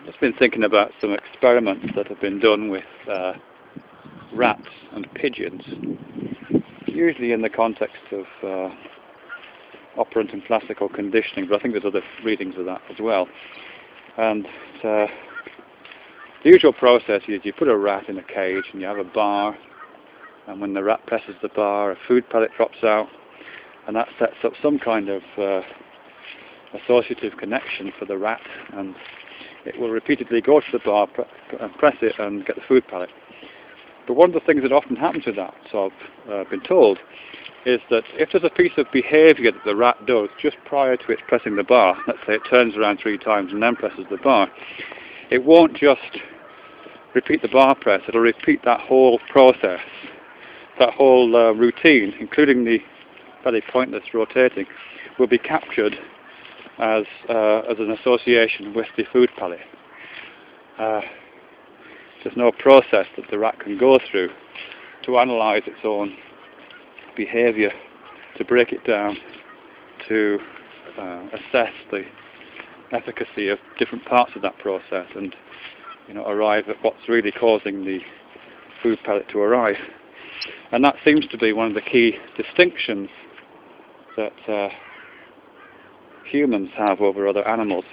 I've been thinking about some experiments that have been done with rats and pigeons, usually in the context of operant and classical conditioning, but I think there's other readings of that as well. And the usual process is you put a rat in a cage and you have a bar, and when the rat presses the bar, a food pellet drops out, and that sets up some kind of associative connection for the rat, and it will repeatedly go to the bar and press it and get the food pellet. But one of the things that often happens with that, so I've been told, is that if there's a piece of behaviour that the rat does just prior to its pressing the bar, let's say it turns around 3 times and then presses the bar, it won't just repeat the bar press, it'll repeat that whole process, that whole routine, including the very pointless rotating, will be captured as an association with the food pellet. There's no process that the rat can go through to analyse its own behaviour, to break it down, to assess the efficacy of different parts of that process, and arrive at what's really causing the food pellet to arrive. And that seems to be one of the key distinctions that humans have over other animals.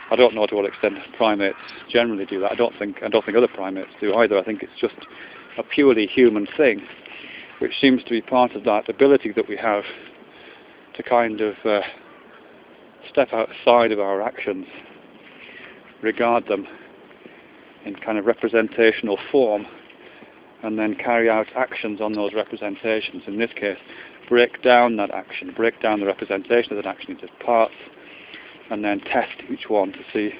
I don't know to what extent primates generally do that. I don't think other primates do either. I think it's just a purely human thing, which seems to be part of that ability that we have to kind of step outside of our actions, regard them in kind of representational form, and then carry out actions on those representations. In this case, break down that action, break down the representation of that action into parts, and then test each one to see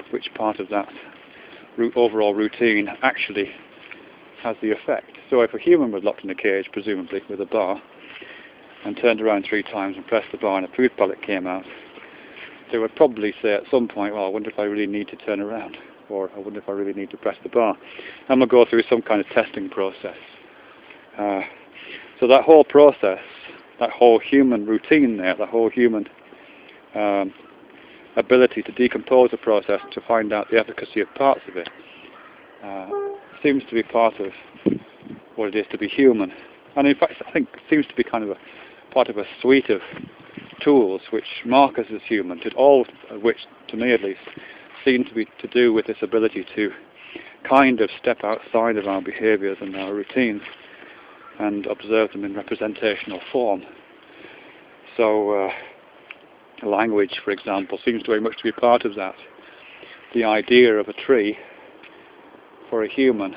which part of that overall routine actually has the effect. So if a human was locked in a cage, presumably with a bar, and turned around 3 times and pressed the bar and a food pellet came out, they would probably say at some point, well, I wonder if I really need to turn around, or I wonder if I really need to press the bar. And we'll go through some kind of testing process. So that whole process, that whole human routine there, that whole human ability to decompose a process to find out the efficacy of parts of it, seems to be part of what it is to be human. And in fact, I think it seems to be kind of a part of a suite of tools which mark us as human, all of which, to me at least, seem to be to do with this ability to kind of step outside of our behaviours and our routines and observe them in representational form. So language, for example, seems very much to be part of that. The idea of a tree for a human,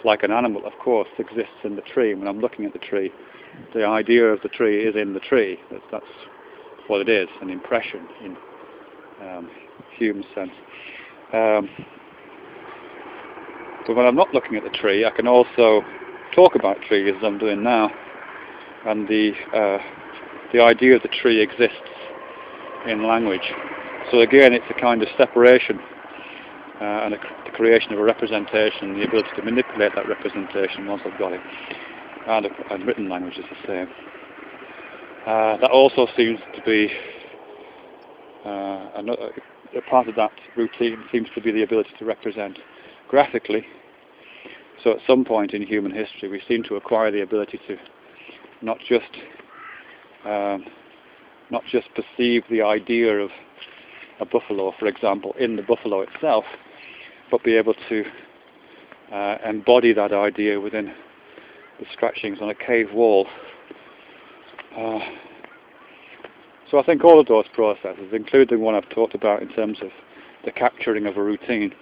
like an animal, of course, exists in the tree. When I'm looking at the tree, the idea of the tree is in the tree. That's what it is, an impression in human sense. But when I'm not looking at the tree, I can also talk about trees as I'm doing now, and the idea of the tree exists in language. So again, it's a kind of separation and the creation of a representation, the ability to manipulate that representation once I've got it. And written language is the same. That also seems to be a part of that routine seems to be the ability to represent graphically. So at some point in human history, we seem to acquire the ability to not just perceive the idea of a buffalo, for example, in the buffalo itself, but be able to embody that idea within the scratchings on a cave wall. So I think all of those processes, including one I've talked about in terms of the capturing of a routine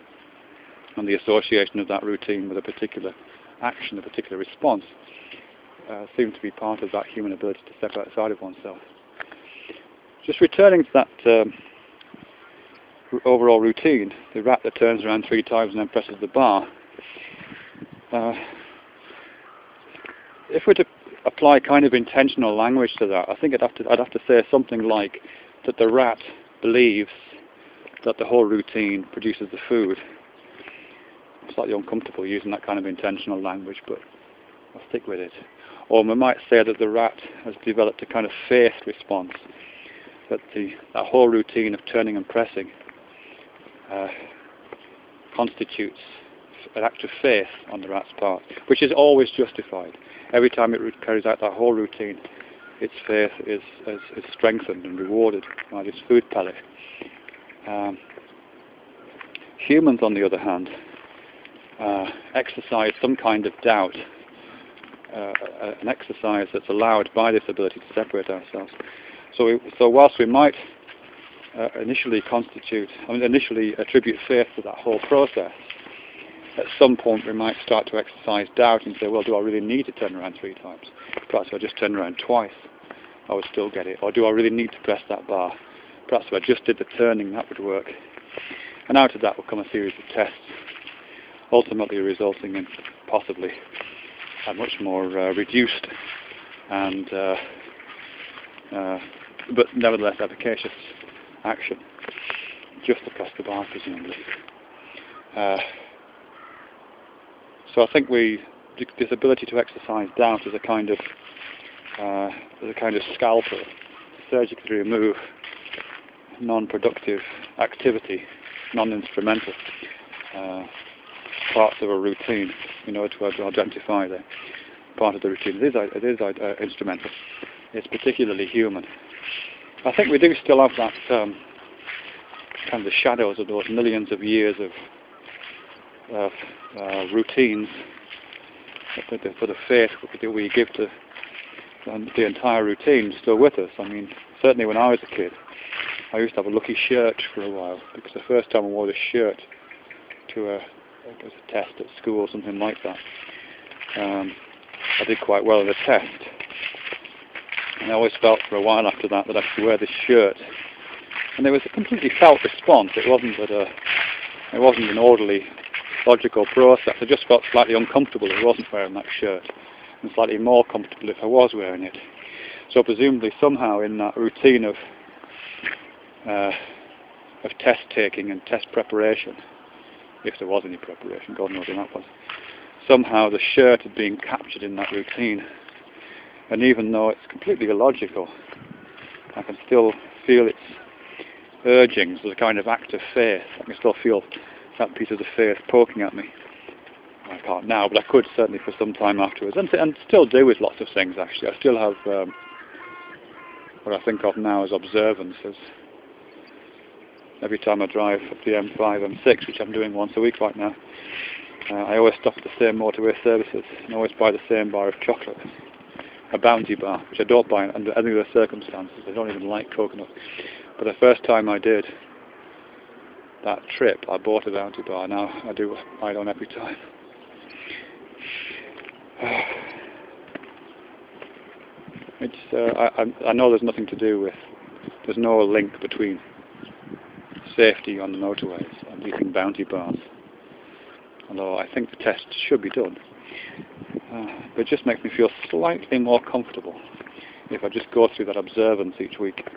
and the association of that routine with a particular action, a particular response, seem to be part of that human ability to step outside of oneself. Just returning to that overall routine, the rat that turns around 3 times and then presses the bar, if we're to apply kind of intentional language to that, I think I'd have to say something like that the rat believes that the whole routine produces the food. I'm slightly uncomfortable using that kind of intentional language, but I'll stick with it. Or we might say that the rat has developed a kind of faith response, that whole routine of turning and pressing constitutes an act of faith on the rat's part, which is always justified. Every time it carries out that whole routine, its faith is strengthened and rewarded by this food pellet. Humans, on the other hand, exercise some kind of doubt, an exercise that's allowed by this ability to separate ourselves. So whilst we might initially attribute faith to that whole process, at some point we might start to exercise doubt and say, well, do I really need to turn around 3 times? Perhaps if I just turn around twice, I would still get it. Or do I really need to press that bar? Perhaps if I just did the turning, that would work. And out of that will come a series of tests, ultimately resulting in possibly a much more reduced and but nevertheless efficacious action, just to press the bar, presumably. So I think this ability to exercise doubt is a kind of scalpel to surgically remove non-productive activity, non-instrumental parts of a routine, in order to identify the part of the routine. It is instrumental. It's particularly human. I think we do still have that kind of the shadows of those millions of years of routines for the faith that we give to the entire routine still with us. I mean, certainly when I was a kid, I used to have a lucky shirt for a while, because the first time I wore this shirt to a test at school or something like that, I did quite well in the test. And I always felt for a while after that I should wear this shirt. And there was a completely felt response. It wasn't an orderly, logical process. I just felt slightly uncomfortable if I wasn't wearing that shirt, and slightly more comfortable if I was wearing it. So presumably somehow in that routine of test taking and test preparation, if there was any preparation, God knows when that was, somehow the shirt had been captured in that routine. And even though it's completely illogical, I can still feel its urgings as a kind of act of faith. I can still feel that piece of the faith poking at me. I can't now, but I could certainly for some time afterwards, and still do with lots of things actually. I still have what I think of now as observance. As every time I drive up the M5, M6, which I'm doing once a week right now, I always stop at the same motorway services and always buy the same bar of chocolate. A Bounty bar, which I don't buy under any other circumstances. I don't even like coconut. But the first time I did that trip, I bought a Bounty bar. Now I do buy it on every time. I know there's nothing to do with, there's no link between safety on the motorways and eating Bounty bars. Although I think the test should be done. But it just makes me feel slightly more comfortable if I just go through that observance each week.